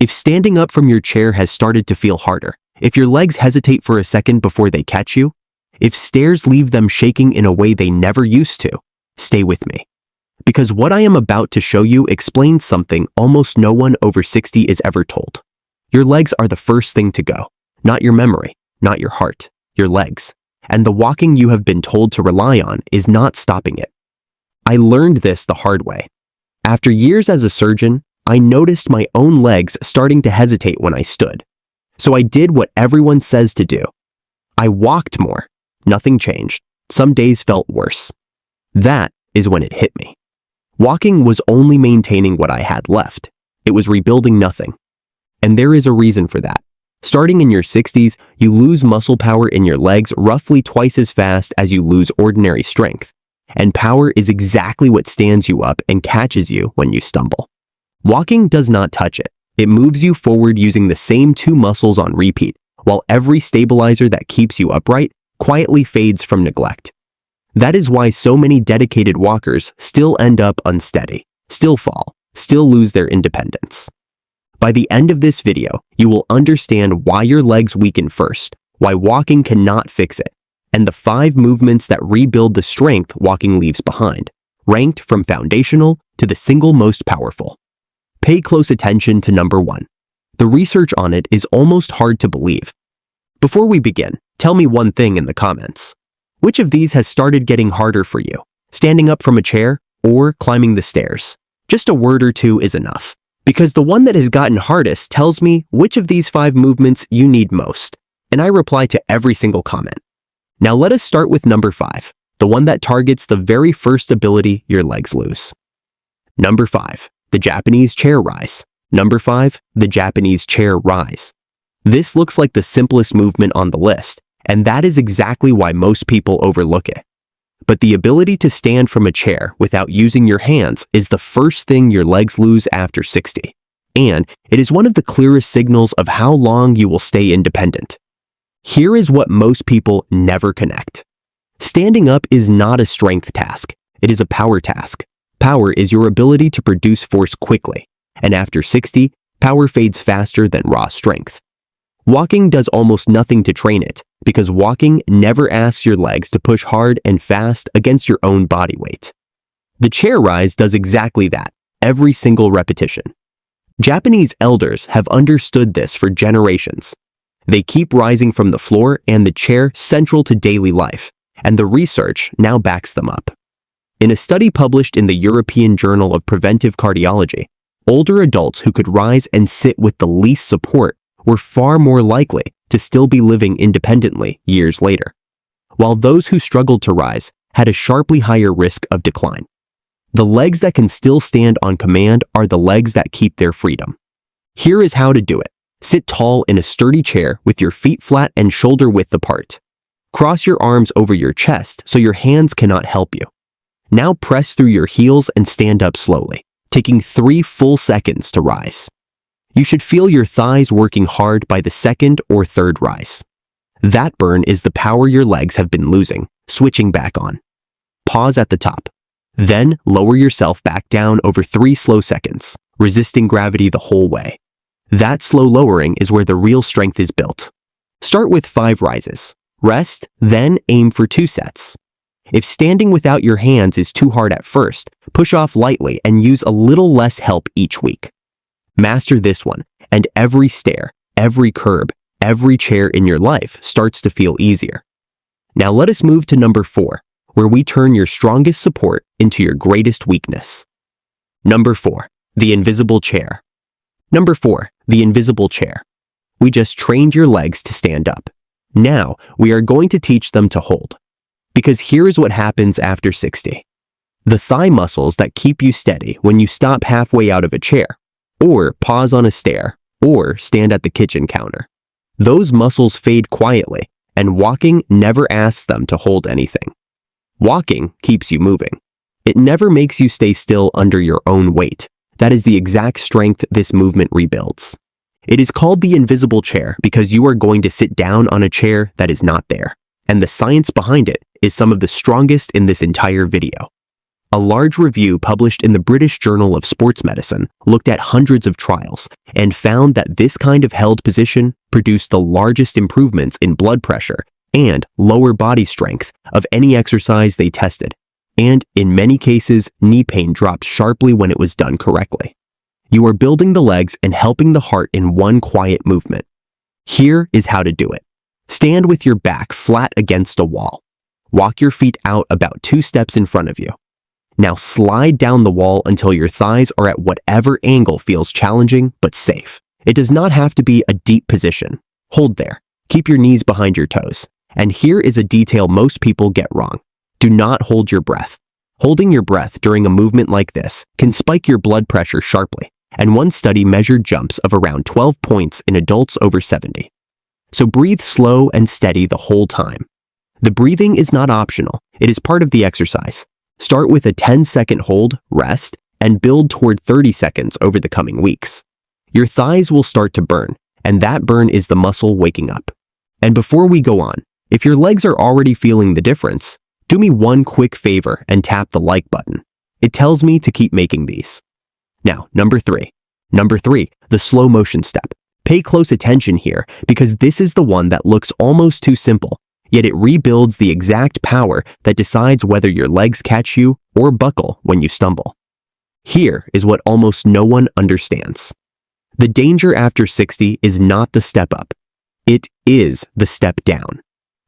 If standing up from your chair has started to feel harder, if your legs hesitate for a second before they catch you, if stairs leave them shaking in a way they never used to, stay with me. Because what I am about to show you explains something almost no one over 60 is ever told. Your legs are the first thing to go, not your memory, not your heart, your legs. And the walking you have been told to rely on is not stopping it. I learned this the hard way. After years as a surgeon, I noticed my own legs starting to hesitate when I stood. So I did what everyone says to do. I walked more. Nothing changed. Some days felt worse. That is when it hit me. Walking was only maintaining what I had left. It was rebuilding nothing. And there is a reason for that. Starting in your 60s, you lose muscle power in your legs roughly twice as fast as you lose ordinary strength. And power is exactly what stands you up and catches you when you stumble. Walking does not touch it. It moves you forward using the same two muscles on repeat, while every stabilizer that keeps you upright quietly fades from neglect. That is why so many dedicated walkers still end up unsteady, still fall, still lose their independence. By the end of this video, you will understand why your legs weaken first, why walking cannot fix it, and the 5 movements that rebuild the strength walking leaves behind, ranked from foundational to the single most powerful. Pay close attention to number 1. The research on it is almost hard to believe. Before we begin, tell me one thing in the comments. Which of these has started getting harder for you? Standing up from a chair or climbing the stairs? Just a word or two is enough, because the one that has gotten hardest tells me which of these 5 movements you need most, and I reply to every single comment. Now let us start with number 5, the one that targets the very first ability your legs lose. Number 5, the Japanese chair rise. Number 5, the Japanese chair rise. This looks like the simplest movement on the list, and that is exactly why most people overlook it. But the ability to stand from a chair without using your hands is the first thing your legs lose after 60, and it is one of the clearest signals of how long you will stay independent. Here is what most people never connect. Standing up is not a strength task, it is a power task. Power is your ability to produce force quickly, and after 60, power fades faster than raw strength. Walking does almost nothing to train it, because walking never asks your legs to push hard and fast against your own body weight. The chair rise does exactly that, every single repetition. Japanese elders have understood this for generations. They keep rising from the floor and the chair central to daily life, and the research now backs them up. In a study published in the European Journal of Preventive Cardiology, older adults who could rise and sit with the least support were far more likely to still be living independently years later, while those who struggled to rise had a sharply higher risk of decline. The legs that can still stand on command are the legs that keep their freedom. Here is how to do it. Sit tall in a sturdy chair with your feet flat and shoulder width apart. Cross your arms over your chest so your hands cannot help you. Now press through your heels and stand up slowly, taking 3 full seconds to rise. You should feel your thighs working hard by the second or third rise. That burn is the power your legs have been losing, switching back on. Pause at the top. Then lower yourself back down over 3 slow seconds, resisting gravity the whole way. That slow lowering is where the real strength is built. Start with 5 rises. Rest, then aim for 2 sets. If standing without your hands is too hard at first, push off lightly and use a little less help each week. Master this one, and every stair, every curb, every chair in your life starts to feel easier. Now let us move to number 4, where we turn your strongest support into your greatest weakness. Number 4, the invisible chair. Number 4, the invisible chair. We just trained your legs to stand up. Now we are going to teach them to hold. Because here is what happens after 60. The thigh muscles that keep you steady when you stop halfway out of a chair, or pause on a stair, or stand at the kitchen counter. Those muscles fade quietly, and walking never asks them to hold anything. Walking keeps you moving. It never makes you stay still under your own weight. That is the exact strength this movement rebuilds. It is called the invisible chair because you are going to sit down on a chair that is not there, and the science behind it is some of the strongest in this entire video. A large review published in the British Journal of Sports Medicine looked at hundreds of trials and found that this kind of held position produced the largest improvements in blood pressure and lower body strength of any exercise they tested. And in many cases, knee pain dropped sharply when it was done correctly. You are building the legs and helping the heart in one quiet movement. Here is how to do it. Stand with your back flat against a wall. Walk your feet out about 2 steps in front of you. Now slide down the wall until your thighs are at whatever angle feels challenging but safe. It does not have to be a deep position. Hold there. Keep your knees behind your toes. And here is a detail most people get wrong. Do not hold your breath. Holding your breath during a movement like this can spike your blood pressure sharply, and one study measured jumps of around 12 points in adults over 70. So breathe slow and steady the whole time. The breathing is not optional. It is part of the exercise. Start with a 10-second hold, rest, and build toward 30 seconds over the coming weeks. Your thighs will start to burn, and that burn is the muscle waking up. And before we go on, if your legs are already feeling the difference, do me one quick favor and tap the like button. It tells me to keep making these. Now, number 3. Number 3, the slow motion step. Pay close attention here because this is the one that looks almost too simple, yet it rebuilds the exact power that decides whether your legs catch you or buckle when you stumble. Here is what almost no one understands. The danger after 60 is not the step up. It is the step down.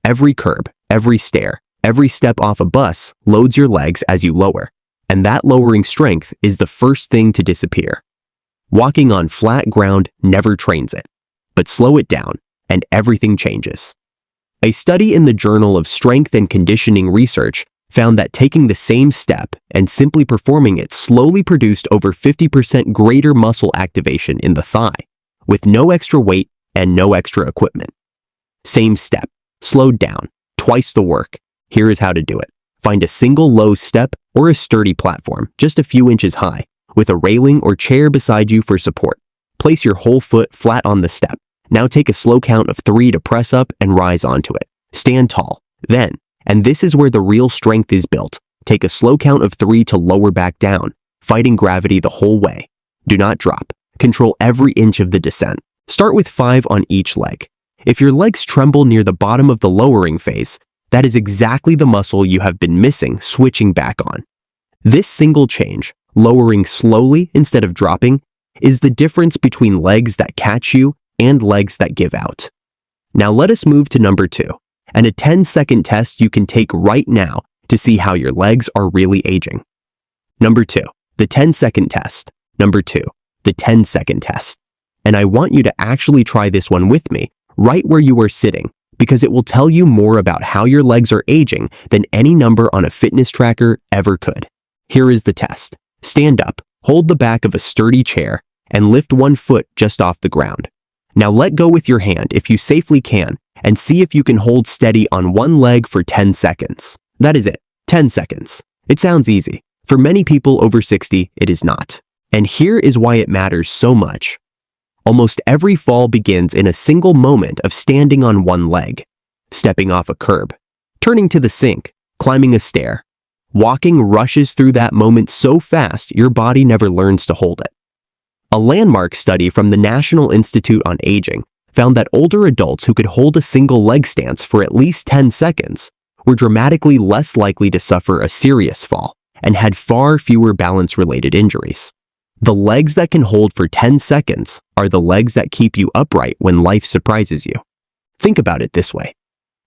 Every curb, every stair, every step off a bus loads your legs as you lower, and that lowering strength is the first thing to disappear. Walking on flat ground never trains it, but slow it down and everything changes. A study in the Journal of Strength and Conditioning Research found that taking the same step and simply performing it slowly produced over 50% greater muscle activation in the thigh, with no extra weight and no extra equipment. Same step, slowed down, twice the work. Here is how to do it. Find a single low step or a sturdy platform, just a few inches high, with a railing or chair beside you for support. Place your whole foot flat on the step. Now take a slow count of 3 to press up and rise onto it. Stand tall. Then, and this is where the real strength is built, take a slow count of 3 to lower back down, fighting gravity the whole way. Do not drop. Control every inch of the descent. Start with 5 on each leg. If your legs tremble near the bottom of the lowering phase, that is exactly the muscle you have been missing switching back on. This single change, lowering slowly instead of dropping, is the difference between legs that catch you and legs that give out. Now let us move to number 2, and a 10-second test you can take right now to see how your legs are really aging. Number 2, the 10-second test. Number 2, the 10-second test. And I want you to actually try this one with me, right where you are sitting, because it will tell you more about how your legs are aging than any number on a fitness tracker ever could. Here is the test. Stand up, hold the back of a sturdy chair, and lift one foot just off the ground. Now let go with your hand if you safely can, and see if you can hold steady on one leg for 10 seconds. That is it, 10 seconds. It sounds easy. For many people over 60, it is not. And here is why it matters so much. Almost every fall begins in a single moment of standing on one leg, stepping off a curb, turning to the sink, climbing a stair. Walking rushes through that moment so fast your body never learns to hold it. A landmark study from the National Institute on Aging found that older adults who could hold a single leg stance for at least 10 seconds were dramatically less likely to suffer a serious fall and had far fewer balance-related injuries. The legs that can hold for 10 seconds are the legs that keep you upright when life surprises you. Think about it this way.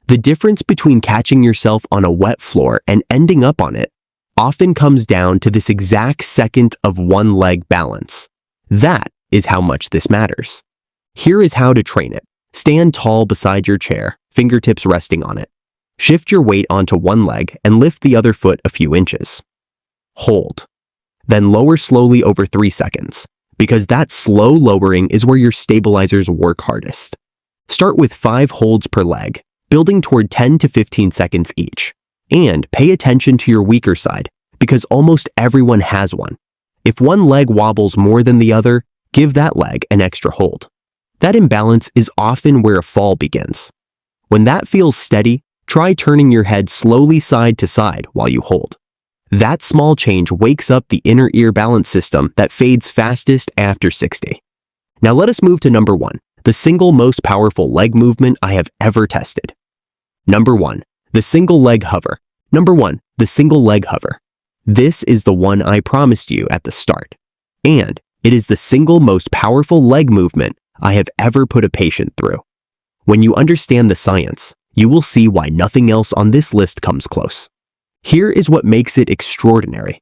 The difference between catching yourself on a wet floor and ending up on it often comes down to this exact second of one leg balance. That is how much this matters. Here is how to train it. Stand tall beside your chair, fingertips resting on it. Shift your weight onto one leg and lift the other foot a few inches. Hold. Then lower slowly over 3 seconds, because that slow lowering is where your stabilizers work hardest. Start with 5 holds per leg, building toward 10 to 15 seconds each. And pay attention to your weaker side, because almost everyone has one. If one leg wobbles more than the other, give that leg an extra hold. That imbalance is often where a fall begins. When that feels steady, try turning your head slowly side to side while you hold. That small change wakes up the inner ear balance system that fades fastest after 60. Now let us move to number 1, the single most powerful leg movement I have ever tested. Number 1, the single leg hover. Number 1, the single leg hover. This is the one I promised you at the start. And it is the single most powerful leg movement I have ever put a patient through. When you understand the science, you will see why nothing else on this list comes close. Here is what makes it extraordinary.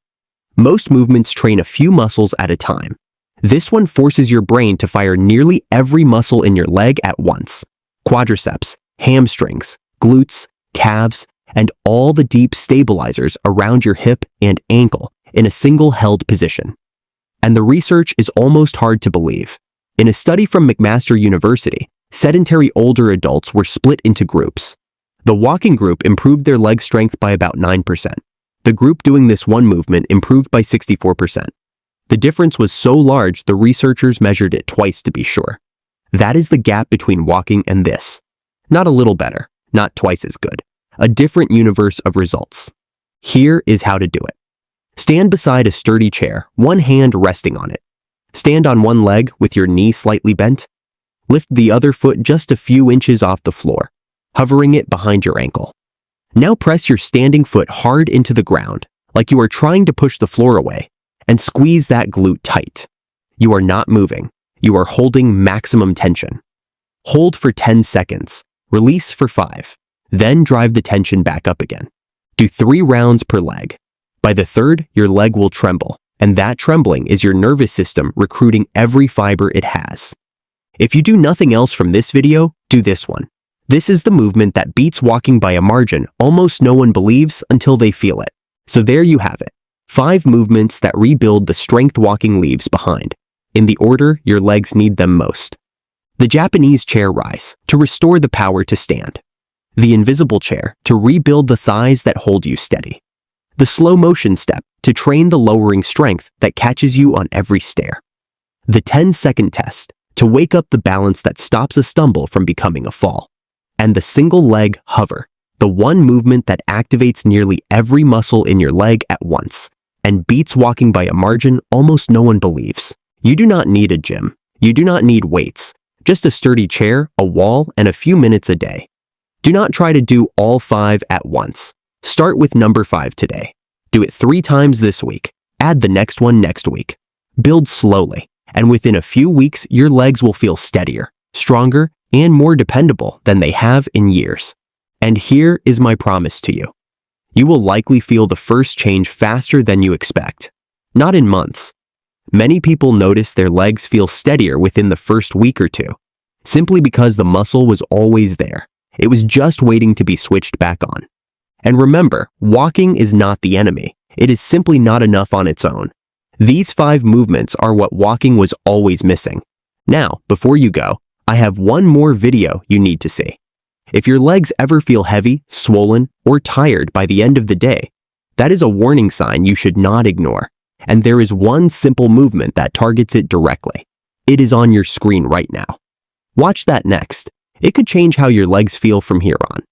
Most movements train a few muscles at a time. This one forces your brain to fire nearly every muscle in your leg at once. Quadriceps, hamstrings, glutes, calves, and all the deep stabilizers around your hip and ankle in a single held position. And the research is almost hard to believe. In a study from McMaster University, sedentary older adults were split into groups. The walking group improved their leg strength by about 9%. The group doing this one movement improved by 64%. The difference was so large the researchers measured it twice to be sure. That is the gap between walking and this. Not a little better, not twice as good. A different universe of results. Here is how to do it. Stand beside a sturdy chair, one hand resting on it. Stand on one leg with your knee slightly bent. Lift the other foot just a few inches off the floor, hovering it behind your ankle. Now press your standing foot hard into the ground, like you are trying to push the floor away, and squeeze that glute tight. You are not moving. You are holding maximum tension. Hold for 10 seconds. Release for 5. Then drive the tension back up again. Do 3 rounds per leg. By the 3rd, your leg will tremble, and that trembling is your nervous system recruiting every fiber it has. If you do nothing else from this video, do this one. This is the movement that beats walking by a margin almost no one believes until they feel it. So there you have it. 5 movements that rebuild the strength walking leaves behind, in the order your legs need them most. The Japanese chair rise, to restore the power to stand. The invisible chair, to rebuild the thighs that hold you steady. The slow motion step, to train the lowering strength that catches you on every stair. The 10-second test, to wake up the balance that stops a stumble from becoming a fall. And the single leg hover, the one movement that activates nearly every muscle in your leg at once, and beats walking by a margin almost no one believes. You do not need a gym. You do not need weights. Just a sturdy chair, a wall, and a few minutes a day. Do not try to do all 5 at once. Start with number 5 today. Do it 3 times this week. Add the next one next week. Build slowly, and within a few weeks, your legs will feel steadier, stronger, and more dependable than they have in years. And here is my promise to you. You will likely feel the first change faster than you expect. Not in months. Many people notice their legs feel steadier within the first week or 2, simply because the muscle was always there. It was just waiting to be switched back on. And remember, walking is not the enemy. It is simply not enough on its own. These 5 movements are what walking was always missing. Now, before you go, I have one more video you need to see. If your legs ever feel heavy, swollen, or tired by the end of the day, that is a warning sign you should not ignore. And there is one simple movement that targets it directly. It is on your screen right now. Watch that next. It could change how your legs feel from here on.